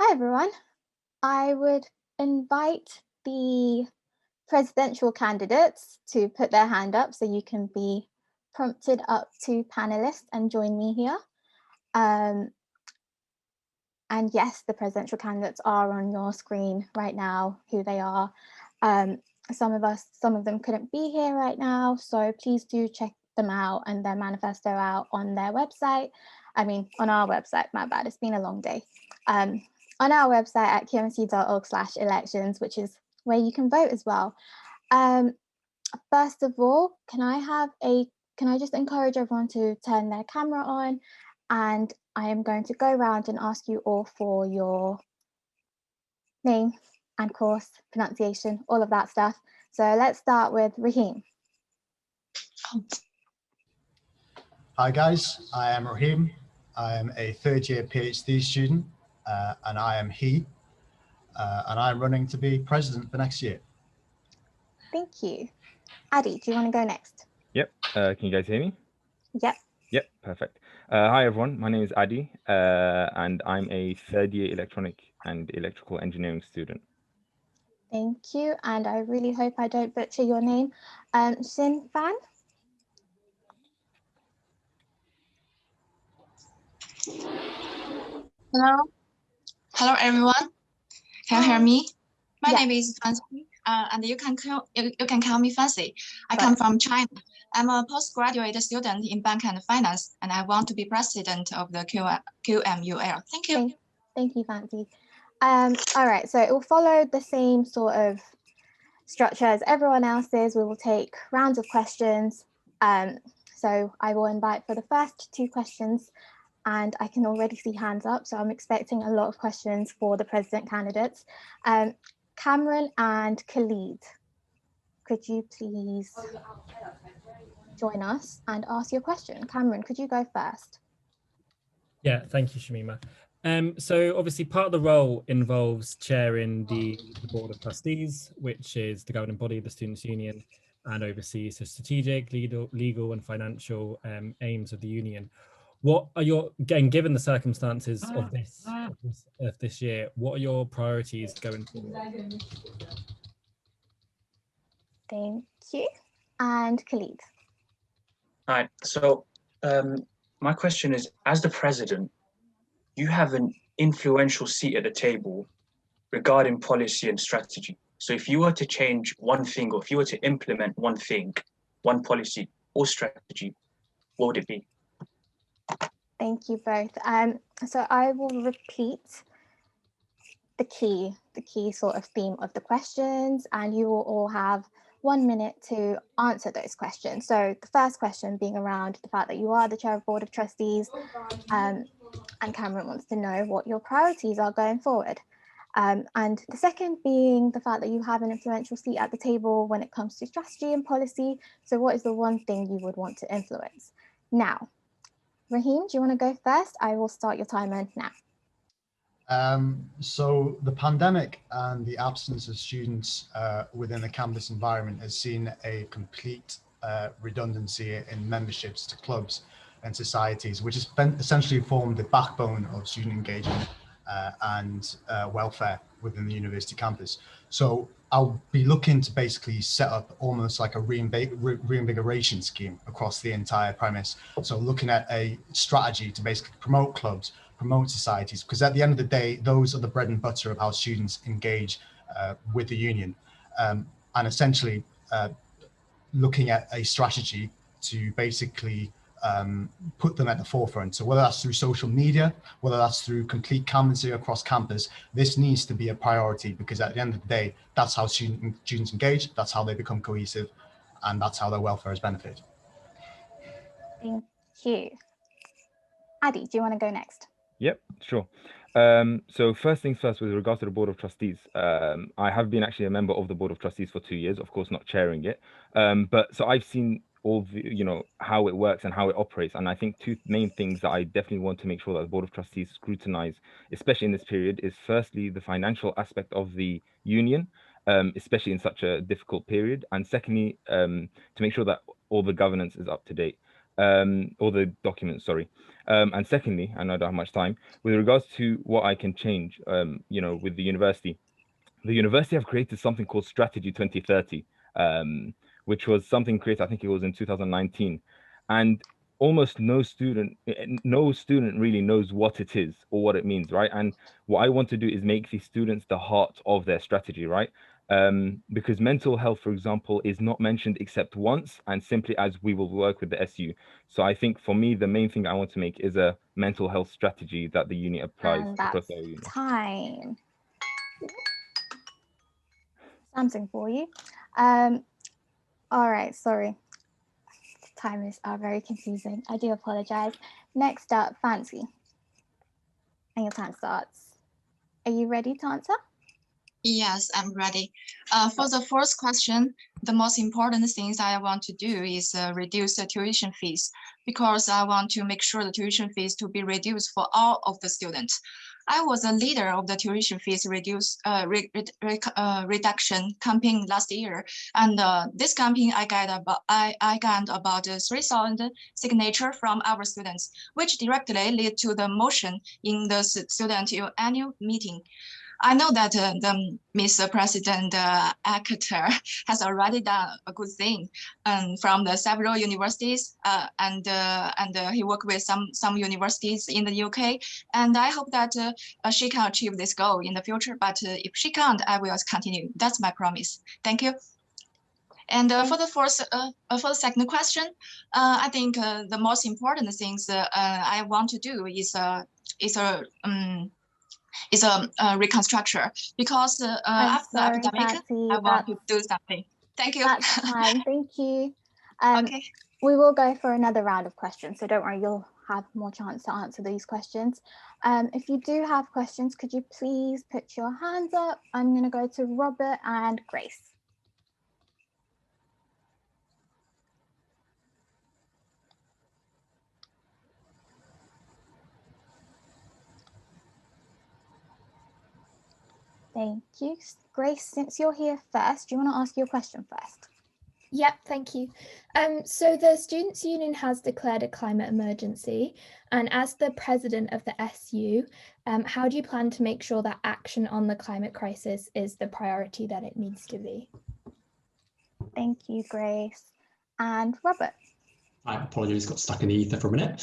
Hi everyone. I would invite the presidential candidates to put their hand up so you can be prompted up to panelists and join me here. And yes, the presidential candidates are on your screen right now, who they are. Some of them couldn't be here right now, so please do check them out and their manifesto out on their website. I mean, on our website, my bad, it's been a long day. On our website at qmc.org/elections, which is where you can vote as well. First of all, can I just encourage everyone to turn their camera on, and I am going to go around and ask you all for your name and course, pronunciation, all of that stuff. So let's start with Raheem. Hi guys, I am Raheem. I am a third year PhD student and I am he, and I'm running to be president for next year. Thank you. Addy, do you want to go next? Yep. Can you guys hear me? Yep. Yep, perfect. Hi everyone, my name is Addy and I'm a third year electronic and electrical engineering student. Thank you, and I really hope I don't butcher your name. Sin Fan? Hello everyone. Can you hear me? My Yeah. name is Fancy, and you can call me Fancy. I come from China. I'm a postgraduate student in bank and finance, and I want to be president of the QMUL. Thank you. Thank you, Fancy. All right, so it will follow the same sort of structure as everyone else's. We will take rounds of questions. So I will invite for the first two questions, and I can already see hands up, so I'm expecting a lot of questions for the president candidates. Cameron and Khalid, could you please join us and ask your question? Cameron, could you go first? Yeah, thank you, Shamima. So obviously part of the role involves chairing the Board of Trustees, which is the governing body of the Students' Union and oversees the strategic, legal and financial aims of the union. What are your, again, given the circumstances of this year, what are your priorities going forward? Thank you. And Khalid. Hi, so my question is, as the president, you have an influential seat at the table regarding policy and strategy. So if you were to change one thing, or if you were to implement one thing, one policy or strategy, what would it be? Thank you both. So I will repeat the key sort of theme of the questions, and you will all have 1 minute to answer those questions. So the first question being around the fact that you are the chair of Board of Trustees, and Cameron wants to know what your priorities are going forward. And the second being the fact that you have an influential seat at the table when it comes to strategy and policy. So what is the one thing you would want to influence? Now, Raheem, do you want to go first? I will start your timer now. So the pandemic and the absence of students within the campus environment has seen a complete redundancy in memberships to clubs and societies, which has essentially formed the backbone of student engagement and welfare within the university campus. So I'll be looking to basically set up almost like a reinvigoration scheme across the entire premise. So looking at a strategy to basically promote clubs, promote societies, because at the end of the day, those are the bread and butter of how students engage with the union. And essentially looking at a strategy to basically put them at the forefront. So whether that's through social media, whether that's through complete canvassing across campus, this needs to be a priority, because at the end of the day, that's how students engage, that's how they become cohesive, and that's how their welfare is benefited. Thank you. Addy, do you want to go next? Yep, sure. So first things first, with regards to the Board of Trustees, I have been actually a member of the Board of Trustees for 2 years, of course not chairing it, but so I've seen all the, how it works and how it operates, and I think two main things that I definitely want to make sure that the Board of Trustees scrutinize, especially in this period, is firstly the financial aspect of the union, especially in such a difficult period, and secondly, to make sure that all the governance is up to date. Or the documents, sorry. And secondly, and I don't have much time, with regards to what I can change, you know, with the university have created something called Strategy 2030, which was something created, I think it was in 2019. And almost no student really knows what it is or what it means, right? And what I want to do is make these students the heart of their strategy, right? Because mental health, for example, is not mentioned except once, and simply as we will work with the SU. So I think for me, the main thing I want to make is a mental health strategy that the uni applies And across that's our uni. time. Something for you. All right, sorry. Timers are very confusing. I do apologize. Next up, Fancy. And your time starts. Are you ready to answer? Yes, I'm ready. For the first question, the most important things I want to do is reduce the tuition fees, because I want to make sure the tuition fees to be reduced for all of the students. I was a leader of the tuition fees reduction campaign last year, and this campaign I got about 3,000 signatures from our students, which directly lead to the motion in the student annual meeting. I know that the Mr. President Actor has already done a good thing from the several universities, and he worked with some universities in the UK. And I hope that she can achieve this goal in the future. But if she can't, I will continue. That's my promise. Thank you. And for the second question, I think the most important things I want to do is a reconstruction, because after the epidemic, Fancy, I want to do something. Thank you. That's fine. Thank you. Okay. We will go for another round of questions, so don't worry, you'll have more chance to answer these questions. If you do have questions, could you please put your hands up? I'm going to go to Robert and Grace. Thank you. Grace, since you're here first, do you want to ask your question first? Yep, thank you. So the Students' Union has declared a climate emergency, and as the president of the SU, how do you plan to make sure that action on the climate crisis is the priority that it needs to be? Thank you, Grace. And Robert. I apologies, got stuck in the ether for a minute.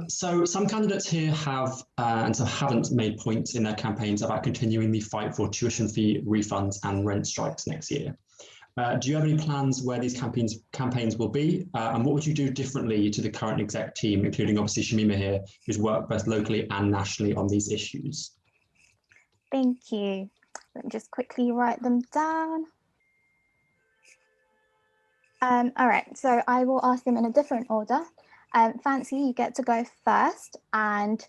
So some candidates here have and some haven't made points in their campaigns about continuing the fight for tuition fee refunds and rent strikes next year. Do you have any plans where these campaigns will be? And what would you do differently to the current exec team, including obviously Shamima here, who's worked both locally and nationally on these issues? Thank you. Let me just quickly write them down. All right, so I will ask them in a different order. Fancy, you get to go first, and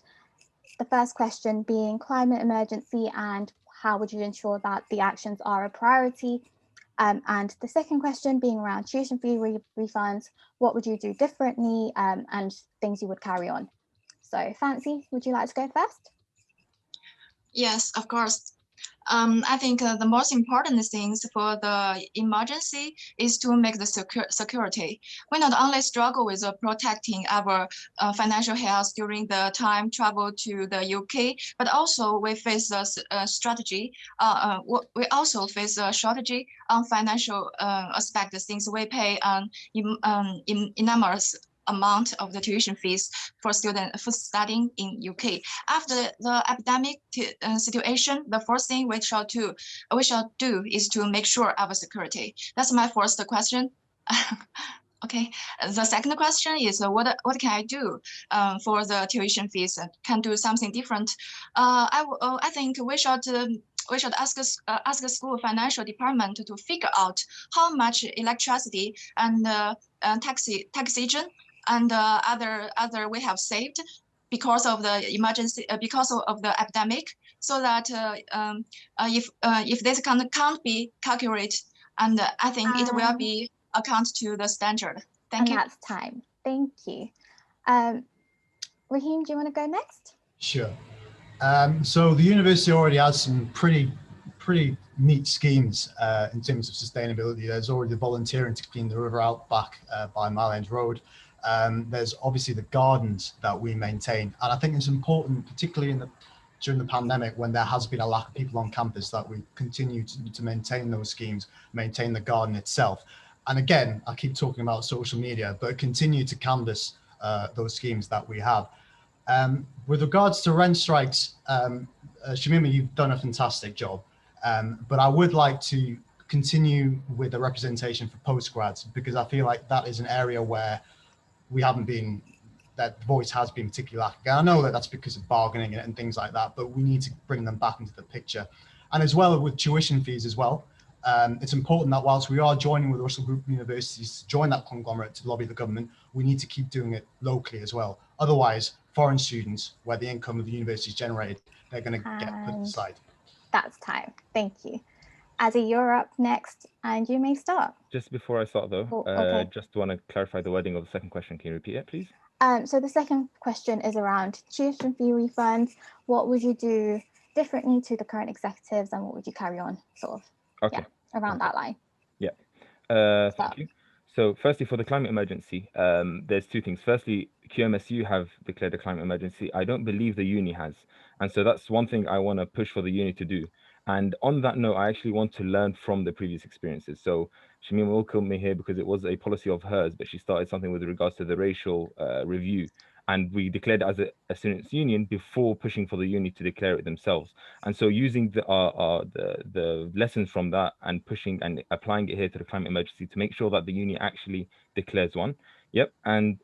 the first question being climate emergency and how would you ensure that the actions are a priority? And the second question being around tuition fee refunds, what would you do differently, and things you would carry on? So Fancy, would you like to go first? Yes, of course. I think the most important things for the emergency is to make the security. We not only struggle with protecting our financial health during the time travel to the UK, but also we face a strategy. We also face a shortage on financial aspect, since we pay enormous amount of the tuition fees for students for studying in UK. After the epidemic situation, the first thing we shall do is to make sure our security. That's my first question. Okay. The second question is what can I do for the tuition fees? Can do something different. I think we should ask the school financial department to figure out how much electricity and taxation and other we have saved because of the emergency, because of the epidemic, so that if this can't be calculated, and I think it will be account to the standard. Thank you. And that's time. Thank you. Raheem, do you want to go next? Sure. So the university already has some pretty neat schemes in terms of sustainability. There's already the volunteering to clean the river out back by Mile End Road. There's obviously the gardens that we maintain. And I think it's important, particularly during the pandemic, when there has been a lack of people on campus, that we continue to maintain those schemes, maintain the garden itself. And again, I keep talking about social media, but continue to canvass those schemes that we have. With regards to rent strikes, Shamima, you've done a fantastic job, but I would like to continue with the representation for postgrads, because I feel like that is an area where we haven't been, that voice has been particularly lacking. I know that that's because of bargaining and things like that, but we need to bring them back into the picture. And as well with tuition fees as well, it's important that whilst we are joining with Russell Group Universities to join that conglomerate to lobby the government, we need to keep doing it locally as well. Otherwise, foreign students, where the income of the university is generated, they're going to get put aside. That's time. Thank you. Adi, you're up next, and you may start. Just before I start, though, okay. Just want to clarify the wording of the second question. Can you repeat it, please? So the second question is around tuition fee refunds. What would you do differently to the current executives, and what would you carry on, sort of? Okay. Yeah, around that line. Yeah. Thank you. So firstly, for the climate emergency, there's two things. Firstly, QMSU have declared a climate emergency. I don't believe the uni has. And so that's one thing I want to push for the uni to do. And on that note, I actually want to learn from the previous experiences. So Shamima will kill me here because it was a policy of hers, but she started something with regards to the racial review. And we declared it as a students' union before pushing for the uni to declare it themselves. And so using the lessons from that and pushing and applying it here to the climate emergency to make sure that the uni actually declares one. Yep. And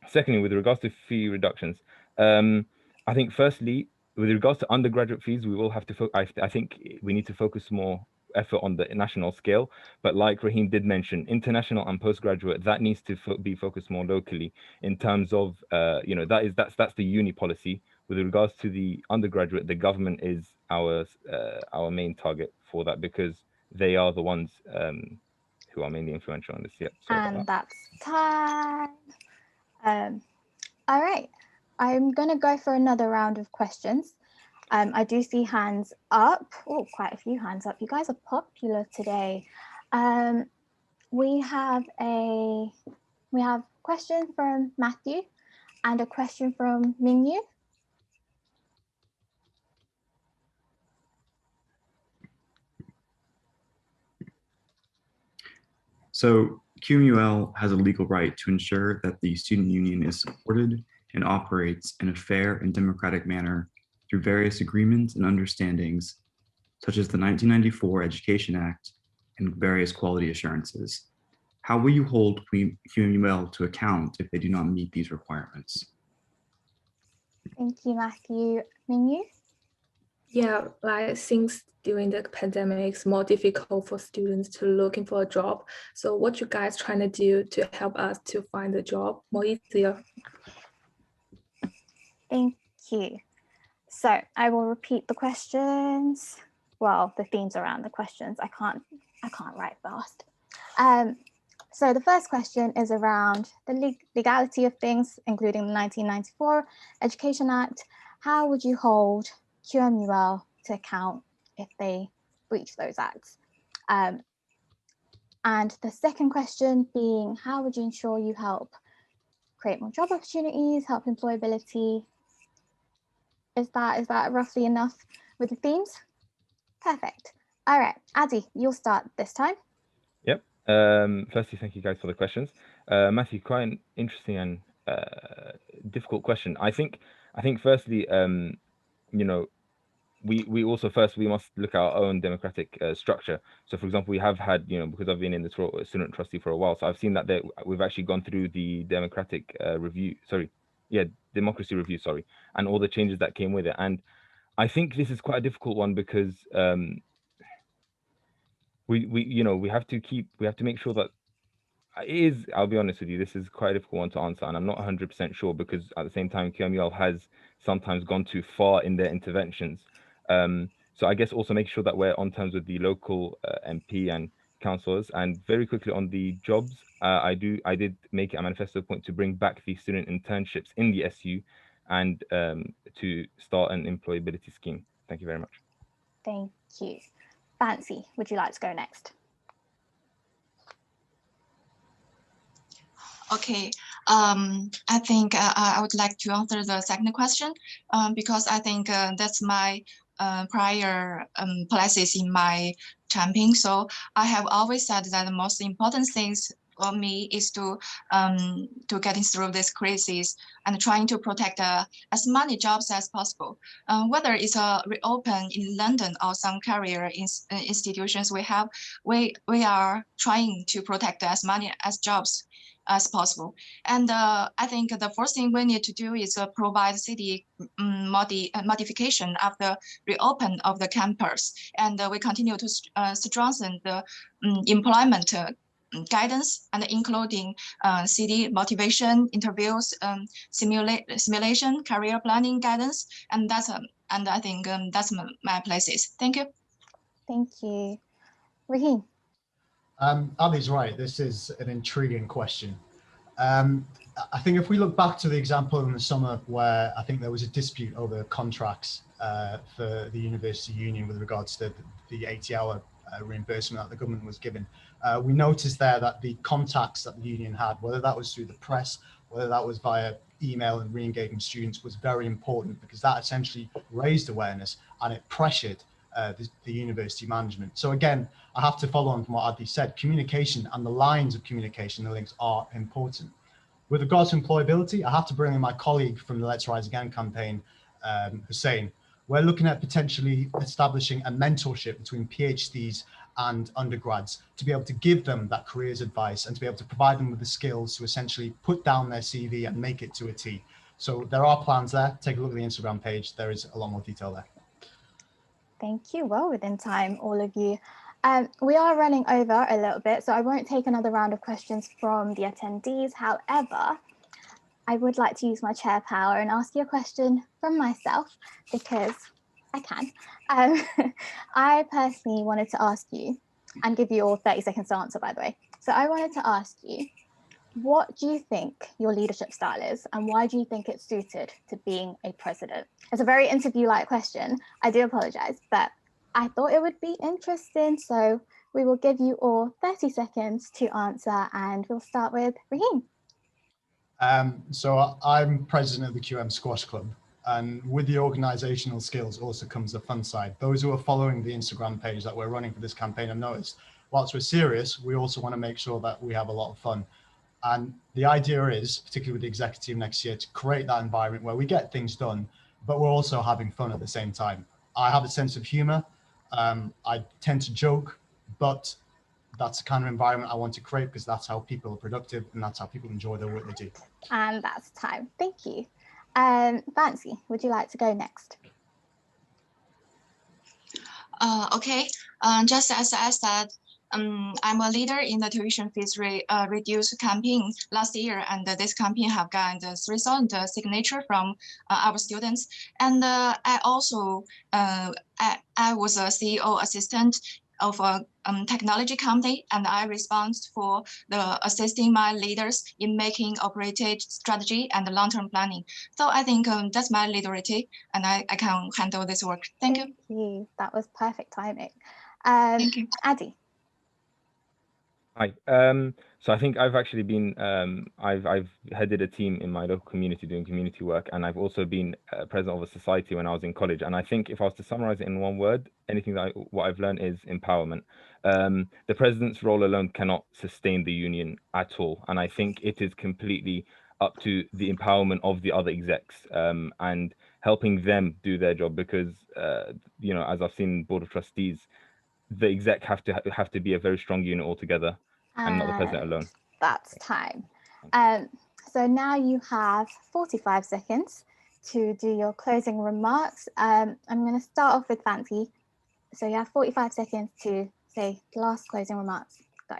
secondly, with regards to fee reductions, I think firstly, with regards to undergraduate fees, we will have to, I think we need to focus more effort on the national scale, but like Raheem did mention, international and postgraduate, that needs to be focused more locally in terms of, that's the uni policy. With regards to the undergraduate, the government is our main target for that, because they are the ones who are mainly influential on this. Yep. And that's time. All right, I'm going to go for another round of questions. I do see hands up. Oh, quite a few hands up. You guys are popular today. We have a question from Matthew and a question from Mingyu. So QMUL has a legal right to ensure that the student union is supported and operates in a fair and democratic manner through various agreements and understandings, such as the 1994 Education Act and various quality assurances. How will you hold QMUL to account if they do not meet these requirements? Thank you, Matthew. Mingyu? Yeah, like since during the pandemic, it's more difficult for students to looking for a job. So what you guys trying to do to help us to find a job more easier? Thank you. So I will repeat the questions. Well, the themes around the questions. I can't write fast. So the first question is around the legality of things, including the 1994 Education Act. How would you hold QMUL to account if they breach those acts? And the second question being, how would you ensure you help create more job opportunities, help employability? Is that roughly enough with the themes? Perfect. All right, Adi, you'll start this time. Yep. Firstly, thank you guys for the questions. Matthew, quite an interesting and difficult question. I think firstly, we also we must look at our own democratic structure. So for example, we have had, because I've been in the student trustee for a while, so I've seen that we've actually gone through the democratic democracy review, and all the changes that came with it. And I think this is quite a difficult one because we have to make sure that I'll be honest with you, this is quite a difficult one to answer, and I'm not 100% sure, because at the same time, QMUL has sometimes gone too far in their interventions. So I guess also make sure that we're on terms with the local MP and councillors. And very quickly on the jobs, I did make it a manifesto point to bring back the student internships in the SU and to start an employability scheme. Thank you very much. Thank you. Fancy, would you like to go next? Okay, I think I would like to answer the second question because I think that's my prior places in my campaign. So I have always said that the most important things for me is to getting through this crisis and trying to protect as many jobs as possible. Whether it's reopen in London or some career institutions we are trying to protect as many as jobs as possible. And I think the first thing we need to do is provide city modification after reopen of the campus. And we continue to strengthen the employment guidance and including city motivation, interviews, simulation, career planning guidance. And that's and I think that's my places. Thank you. Thank you. Raheem. Ali's right. This is an intriguing question. I think if we look back to the example in the summer where I think there was a dispute over contracts for the university union with regards to the 80-hour reimbursement that the government was given, we noticed there that the contacts that the union had, whether that was through the press, whether that was via email and re-engaging students, was very important because that essentially raised awareness and it pressured the university management. So again, I have to follow on from what Adi said. Communication and the lines of communication, the links are important. With regards to employability, I have to bring in my colleague from the Let's Rise Again campaign, Hussein. We're looking at potentially establishing a mentorship between PhDs and undergrads to be able to give them that careers advice and to be able to provide them with the skills to essentially put down their CV and make it to a T. So there are plans there. Take a look at the Instagram page. There is a lot more detail there. Thank you. Well within time, all of you. We are running over a little bit, so I won't take another round of questions from the attendees. However, I would like to use my chair power and ask you a question from myself because I can. I personally wanted to ask you, and give you all 30 seconds to answer, by the way. So I wanted to ask you, what do you think your leadership style is and why do you think it's suited to being a president? It's a very interview-like question. I do apologize, but I thought it would be interesting. So we will give you all 30 seconds to answer and we'll start with Raheem. So I'm president of the QM Squash Club, and with the organizational skills also comes the fun side. Those who are following the Instagram page that we're running for this campaign have noticed, whilst we're serious, we also want to make sure that we have a lot of fun. And the idea is, particularly with the executive next year, to create that environment where we get things done, but we're also having fun at the same time. I have a sense of humor. I tend to joke, but that's the kind of environment I want to create because that's how people are productive and that's how people enjoy the work they do. And that's time. Thank you. Fancy, would you like to go next? Okay, just as I said, I'm a leader in the tuition fees reduce campaign last year, and this campaign have gained 3,000 signature from our students. And I also I was a CEO assistant of a technology company, and I respond for the assisting my leaders in making operative strategy and long-term planning. So I think that's my leadership, and I can handle this work. Thank you. That was perfect timing. Thank you. Adi. Hi. So I think I've actually been, I've headed a team in my local community doing community work, and I've also been president of a society when I was in college. And I think if I was to summarize it in one word, anything that what I've learned is empowerment. The president's role alone cannot sustain the union at all. And I think it is completely up to the empowerment of the other execs and helping them do their job because, you know, as I've seen Board of Trustees, the exec have to be a very strong unit altogether and not the president alone. That's time. So now you have 45 seconds to do your closing remarks. I'm going to start off with Fancy. So you have 45 seconds to say last closing remarks. Go.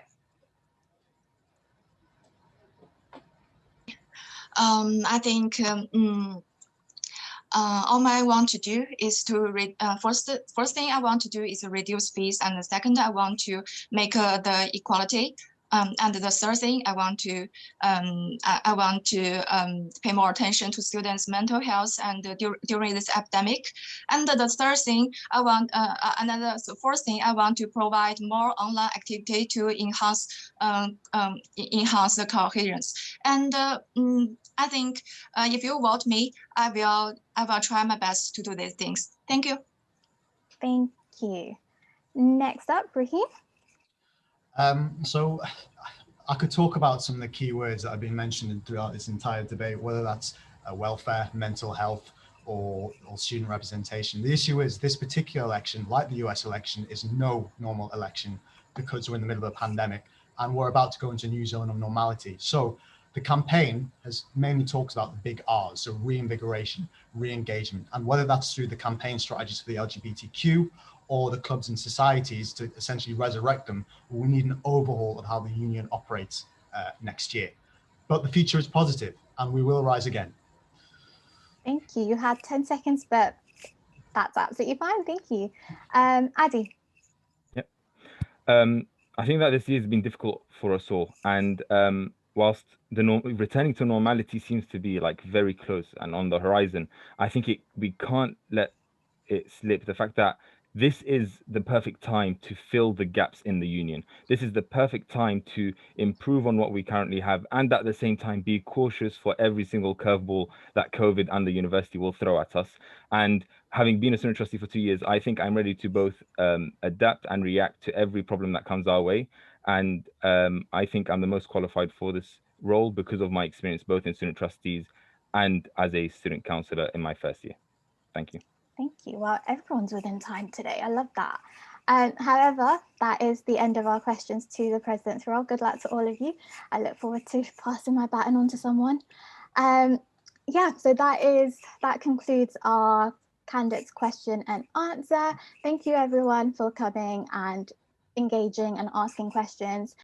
I think all I want to do is to first thing I want to do is reduce fees, and the second I want to make the equality And the third thing, I want to pay more attention to students' mental health and during this epidemic. And the third thing, the fourth thing, I want to provide more online activity to enhance the coherence. And I think if you vote me, I will try my best to do these things. Thank you. Thank you. Next up, Raheem. So I could talk about some of the key words that have been mentioned throughout this entire debate, whether that's welfare, mental health, or student representation. The issue is this particular election, like the US election, is no normal election because we're in the middle of a pandemic and we're about to go into a new zone of normality. So the campaign has mainly talked about the big R's, so reinvigoration, re-engagement, and whether that's through the campaign strategies for the LGBTQ or the clubs and societies to essentially resurrect them, we need an overhaul of how the union operates next year. But the future is positive and we will rise again. Thank you. You had 10 seconds, but that's absolutely fine. Thank you. Addy. Yep. I think that this year has been difficult for us all. And whilst returning to normality seems to be like very close and on the horizon, I think we can't let it slip. The fact that this is the perfect time to fill the gaps in the union. This is the perfect time to improve on what we currently have, and at the same time be cautious for every single curveball that COVID and the university will throw at us. And having been a student trustee for 2 years, I think I'm ready to both adapt and react to every problem that comes our way. And I think I'm the most qualified for this role because of my experience both in student trustees and as a student councillor in my first year. Thank you. Thank you. Well, everyone's within time today. I love that. However, that is the end of our questions to the president's role. Good luck to all of you. I look forward to passing my baton on to someone. Yeah, so that concludes our candidates question and answer. Thank you everyone for coming and engaging and asking questions.